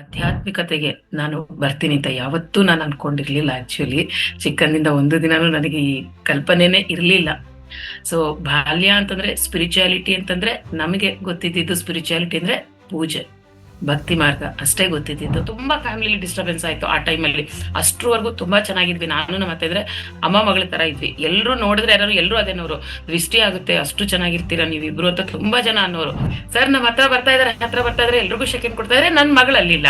ಆಧ್ಯಾತ್ಮಿಕತೆಗೆ ನಾನು ಬರ್ತೀನಿ ಅಂತ ಯಾವತ್ತೂ ನಾನು ಅನ್ಕೊಂಡಿರ್ಲಿಲ್ಲ. ಆಕ್ಚುಲಿ ಚಿಕ್ಕಂದಿಂದ ಒಂದು ದಿನಾನು ನನಗೆ ಈ ಕಲ್ಪನೆನೇ ಇರಲಿಲ್ಲ. ಸೊ ಬಾಲ್ಯ ಅಂತಂದ್ರೆ ಸ್ಪಿರಿಚುಯಾಲಿಟಿ ಅಂತಂದ್ರೆ ನಮಗೆ ಗೊತ್ತಿದ್ದು ಸ್ಪಿರಿಚುಯಾಲಿಟಿ ಅಂದ್ರೆ ಪೂಜೆ, ಭಕ್ತಿ ಮಾರ್ಗ ಅಷ್ಟೇ ಗೊತ್ತಿದ್ದು. ತುಂಬಾ ಫ್ಯಾಮಿಲಿ ಡಿಸ್ಟರ್ಬೆನ್ಸ್ ಆಯ್ತು ಆ ಟೈಮಲ್ಲಿ. ಅಷ್ಟ್ರವರೆಗೂ ತುಂಬಾ ಚೆನ್ನಾಗಿದ್ವಿ. ನಾನು ನಮ್ಮ ಅತ್ತೆ ಇದ್ರೆ ಅಮ್ಮ ಮಗಳ ತರ ಇದ್ವಿ. ಎಲ್ರು ನೋಡಿದ್ರೆ ಎಲ್ಲರೂ ಅದೇನವರು ದೃಷ್ಟಿ ಆಗುತ್ತೆ, ಅಷ್ಟು ಚೆನ್ನಾಗಿರ್ತೀರಾ ನೀವಿಬ್ರು ಅಂತ ತುಂಬಾ ಜನ ಅನ್ನೋರು. ಸರ್ ನಮ್ಮ ಹತ್ರ ಬರ್ತಾ ಇದ್ರೆ ಎಲ್ರಿಗೂ ಸೆಕೆಂಡ್ ಕೊಡ್ತಾ ಇದ್ರೆ ನನ್ ಮಗಳಲ್ಲಿಲ್ಲ,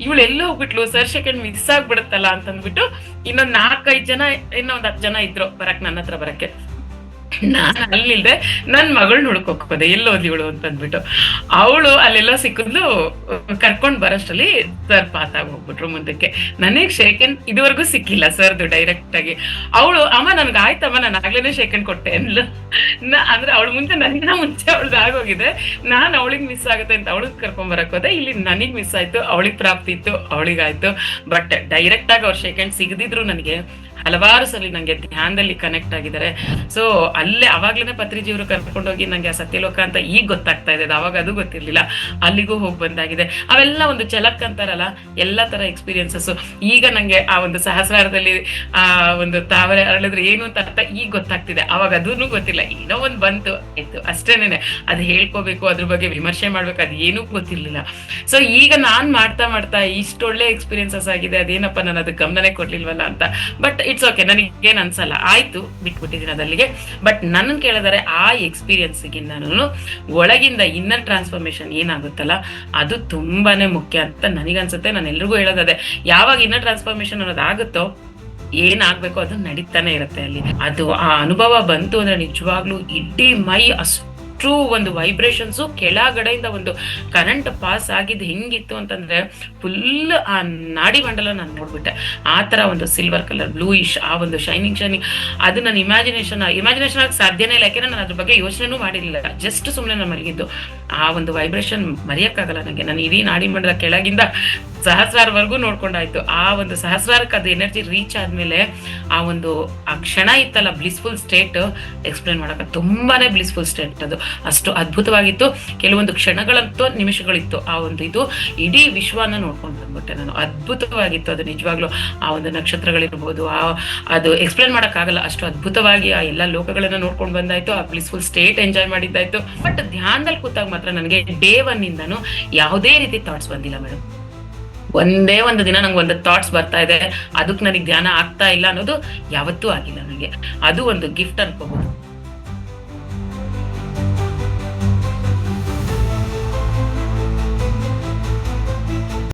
ಇವಳು ಎಲ್ಲೋ ಹೋಗ್ಬಿಟ್ಲು, ಸರ್ ಸೆಕೆಂಡ್ ಮಿಸ್ ಆಗ್ಬಿಡುತ್ತಲ್ಲ ಅಂತಂದ್ಬಿಟ್ಟು ಇನ್ನೊಂದ್ 4-5 ಜನ, ಇನ್ನೊಂದ್ 10 ಜನ ಇದ್ರು ನನ್ನ ಹತ್ರ ಬರಕ್ಕೆ. ನಾನು ಅಲ್ಲಿಲ್ದೆ ನನ್ ಮಗಳನ್ನ ಹುಡ್ಕೋಕೋದೆ, ಎಲ್ಲೋದ್ ಇವಳು ಅಂತಂದ್ಬಿಟ್ಟು. ಅವಳು ಅಲ್ಲೆಲ್ಲೋ ಸಿಕ್ಕಿದ್ಲು, ಕರ್ಕೊಂಡ್ ಬರೋಷ್ಟರಲ್ಲಿ ಸರ್ ಪಾಸ್ ಆಗಿ ಹೋಗ್ಬಿಟ್ರು ಮುಂದಕ್ಕೆ. ನನಗ್ ಶೇಕನ್ ಇದುವರೆಗೂ ಸಿಕ್ಕಿಲ್ಲ ಸರ್ದು ಡೈರೆಕ್ಟ್ ಆಗಿ. ಅವಳು ಅಮ್ಮ ನನ್ಗೆ ಆಯ್ತಮ್ಮ, ನಾನು ಆಗ್ಲೇನೆ ಶೇಕನ್ ಕೊಟ್ಟೆ ಅಂದ್ಲು. ಅಂದ್ರೆ ಅವಳು ಮುಂಚೆ ಅವಳ್ದು ಆಗೋಗಿದೆ. ನಾನ್ ಅವಳಿಗೆ ಮಿಸ್ ಆಗುತ್ತೆ ಅಂತ ಅವಳಿಗೆ ಕರ್ಕೊಂಡ್ ಬರಕ್ ಹೋದೆ. ಇಲ್ಲಿ ನನಗ್ ಮಿಸ್ ಆಯ್ತು, ಅವಳಿಗೆ ಪ್ರಾಪ್ತಿ ಇತ್ತು, ಅವಳಿಗಾಯ್ತು. ಬಟ್ ಡೈರೆಕ್ಟ್ ಆಗಿ ಅವ್ರ ಶೇಕಂಡ್ ಸಿಗದಿದ್ರು ನನಗೆ ಹಲವಾರು ಸಲ ನಂಗೆ ಧ್ಯಾನದಲ್ಲಿ ಕನೆಕ್ಟ್ ಆಗಿದ್ದಾರೆ. ಸೊ ಅಲ್ಲೇ ಅವಾಗ್ಲೇನೆ ಪತ್ರಿಜಿಯವರು ಕರ್ಕೊಂಡೋಗಿ ನಂಗೆ ಆ ಸತ್ಯಲೋಕ ಅಂತ ಈಗ ಗೊತ್ತಾಗ್ತಾ ಇದೆ, ಅವಾಗ ಅದು ಗೊತ್ತಿರ್ಲಿಲ್ಲ. ಅಲ್ಲಿಗೂ ಹೋಗಿ ಬಂದಾಗಿದೆ. ಅವೆಲ್ಲ ಒಂದು ಛಲಕ್ ಅಂತಾರಲ್ಲ, ಎಲ್ಲಾ ತರ ಎಕ್ಸ್ಪೀರಿಯನ್ಸಸ್ ಈಗ ನಂಗೆ ಆ ಒಂದು ಸಹಸ್ರಾರದಲ್ಲಿ ಆ ಒಂದು ತಾವರೆ ಅರಳಿದ್ರೆ ಏನು ಅಂತ ಅರ್ಥ ಈಗ ಗೊತ್ತಾಗ್ತಿದೆ. ಅವಾಗ ಅದೂ ಗೊತ್ತಿಲ್ಲ, ಏನೋ ಒಂದ್ ಬಂತು ಆಯ್ತು ಅಷ್ಟೇನೆ. ಅದು ಹೇಳ್ಕೋಬೇಕು, ಅದ್ರ ಬಗ್ಗೆ ವಿಮರ್ಶೆ ಮಾಡ್ಬೇಕು, ಅದು ಏನೂ ಗೊತ್ತಿರ್ಲಿಲ್ಲ. ಸೊ ಈಗ ನಾನ್ ಮಾಡ್ತಾ ಇಷ್ಟೊಳ್ಳೆ ಎಕ್ಸ್ಪೀರಿಯನ್ಸಸ್ ಆಗಿದೆ. ಅದೇನಪ್ಪ ನಾನು ಅದಕ್ಕೆ ಗಮನನೇ ಕೊಡ್ಲಿಲ್ವಲ್ಲ ಅಂತ. ಬಟ್ ಇಟ್ಸ್ ಓಕೆ, ನನಗೇನ್ ಅನ್ಸಲ್ಲ, ಆಯ್ತು ಬಿಟ್ಬಿಟ್ಟಿದ್ದೀನಿ ಅದಲ್ಲಿಗೆ. ಬಟ್ ನನ್ನ ಕೇಳಿದರೆ ಆ ಎಕ್ಸ್ಪೀರಿಯನ್ಸ್ಗೆ ನಾನು ಒಳಗಿಂದ ಇನ್ನರ್ ಟ್ರಾನ್ಸ್ಫಾರ್ಮೇಶನ್ ಏನಾಗುತ್ತಲ್ಲ ಅದು ತುಂಬಾನೇ ಮುಖ್ಯ ಅಂತ ನನಗನ್ಸುತ್ತೆ. ನಾನು ಎಲ್ರಿಗೂ ಹೇಳೋದೇ, ಯಾವಾಗ ಇನ್ನರ್ ಟ್ರಾನ್ಸ್ಫಾರ್ಮೇಶನ್ ಅನ್ನೋದಾಗುತ್ತೋ ಏನಾಗ್ಬೇಕೋ ಅದು ನಡೀತಾನೆ ಇರುತ್ತೆ ಅಲ್ಲಿ. ಅದು ಆ ಅನುಭವ ಬಂತು ಅಂದ್ರೆ ನಿಜವಾಗ್ಲೂ ಇಡೀ ಮೈ ಅಷ್ಟು ಒಂದು ವೈಬ್ರೇಷನ್ಸು ಕೆಳಗಡೆಯಿಂದ ಒಂದು ಕರೆಂಟ್ ಪಾಸ್ ಆಗಿದ್ದು ಹೆಂಗಿತ್ತು ಅಂತಂದ್ರೆ ಫುಲ್ ಆ ನಾಡಿ ಮಂಡಲ ನಾನು ನೋಡ್ಬಿಟ್ಟೆ. ಆ ತರ ಒಂದು ಸಿಲ್ವರ್ ಕಲರ್ ಬ್ಲೂಯಿಶ್ ಆ ಒಂದು ಶೈನಿಂಗ್ ಅದು ನನ್ನ ಇಮ್ಯಾಜಿನೇಷನ್ ಆಗಿ ಸಾಧ್ಯನೇ ಇಲ್ಲ. ಯಾಕೆಂದ್ರೆ ನಾನು ಅದ್ರ ಬಗ್ಗೆ ಯೋಚನೆನೂ ಮಾಡಿರ್ಲಿಲ್ಲ, ಜಸ್ಟ್ ಸುಮ್ಮನೆ ನಾನು ಮಲಗಿದ್ದು. ಆ ಒಂದು ವೈಬ್ರೇಷನ್ ಮರೆಯಕ್ಕಾಗಲ್ಲ ನನಗೆ. ನಾನು ಇಡೀ ನಾಡಿ ಮಂಡಲ ಕೆಳಗಿಂದ ಸಹಸ್ರಾರವರೆಗೂ ನೋಡ್ಕೊಂಡಾಯ್ತು. ಆ ಒಂದು ಸಹಸ್ರಾರಕ್ಕೆ ಅದು ಎನರ್ಜಿ ರೀಚ್ ಆದ್ಮೇಲೆ ಆ ಕ್ಷಣ ಇತ್ತಲ್ಲ, ಬ್ಲಿಸ್ಫುಲ್ ಸ್ಟೇಟ್, ಎಕ್ಸ್ಪ್ಲೇನ್ ಮಾಡಕ ತುಂಬಾನೇ ಬ್ಲಿಸ್ಫುಲ್ ಸ್ಟೇಟ್. ಅದು ಅಷ್ಟು ಅದ್ಭುತವಾಗಿತ್ತು. ಕೆಲವೊಂದು ಕ್ಷಣಗಳಂತೂ ನಿಮಿಷಗಳಿತ್ತು. ಆ ಒಂದು ಇದು ಇಡೀ ವಿಶ್ವನ ನೋಡ್ಕೊಂಡು ಬಂದ್ಬಿಟ್ಟೆ ನಾನು. ಅದ್ಭುತವಾಗಿತ್ತು ಅದು ನಿಜವಾಗ್ಲೂ. ಆ ಒಂದು ನಕ್ಷತ್ರಗಳಿರ್ಬೋದು, ಅದು ಎಕ್ಸ್ಪ್ಲೇನ್ ಮಾಡಕ್ಕಾಗಲ್ಲ, ಅಷ್ಟು ಅದ್ಭುತವಾಗಿ ಆ ಎಲ್ಲ ಲೋಕಗಳನ್ನ ನೋಡ್ಕೊಂಡು ಬಂದಾಯ್ತು. ಆ ಬ್ಲಿಸ್ಫುಲ್ ಸ್ಟೇಟ್ ಎಂಜಾಯ್ ಮಾಡಿದ್ದಾಯ್ತು. ಬಟ್ ಧ್ಯಾನದಲ್ಲಿ ಕೂತಾಗ ಮಾತ್ರ ನನಗೆ ಡೇ 1 ಇಂದಾನು ಯಾವುದೇ ರೀತಿ ಥಾಟ್ಸ್ ಬಂದಿಲ್ಲ ಮೇಡಮ್. ಒಂದೇ ಒಂದು ದಿನ ನಂಗೆ ಒಂದು ಥಾಟ್ಸ್ ಬರ್ತಾ ಇದೆ, ಅದಕ್ಕೆ ನನಗೆ ಧ್ಯಾನ ಆಗ್ತಾ ಇಲ್ಲ ಅನ್ನೋದು ಯಾವತ್ತೂ ಆಗಿಲ್ಲ ನನಗೆ. ಅದು ಒಂದು ಗಿಫ್ಟ್ ಅನ್ಕೋಬಹುದು.